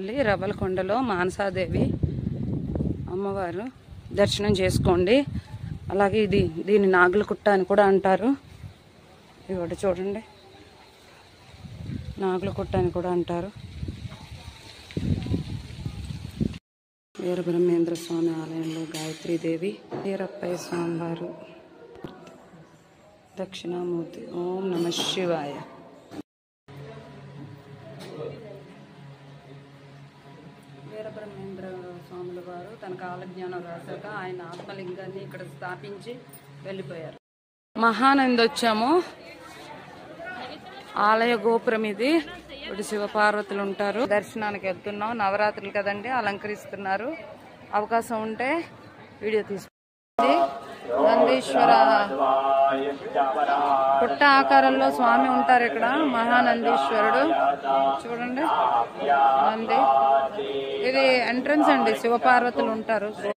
రవ్వలకొండలో మానసాదేవి అమ్మవారు దర్శనం చేసుకోండి. అలాగే దీని నాగులకుట్ట అని కూడా అంటారు. ఇవ్వండి చూడండి, నాగులకుట్ట అని కూడా అంటారు. వీరబ్రహ్మేంద్ర స్వామి ఆలయంలో గాయత్రీదేవి, వీరప్పయ్య స్వామివారు, దక్షిణామూర్తి. ఓం నమ శివాయ. వీరబ్రహ్మేంద్ర స్వాముల వారు తన కాలజ్ఞానం రాశాక ఆయన ఆత్మలింగాన్ని ఇక్కడ స్థాపించి వెళ్ళిపోయారు. మహానంది వచ్చాము. ఆలయ గోపురం ఇది. ఇప్పుడు శివపార్వతులు ఉంటారు. దర్శనానికి వెళ్తున్నాం. నవరాత్రులు కదండి, అలంకరిస్తున్నారు. అవకాశం ఉంటే వీడియో తీసుకుంది. నందీశ్వర పుట్ట ఆకారంలో స్వామి ఉంటారు ఇక్కడ. మహానందీశ్వరుడు చూడండి. నంది ఇది ఎంట్రన్స్ అండి. శివపార్వతులు ఉంటారు.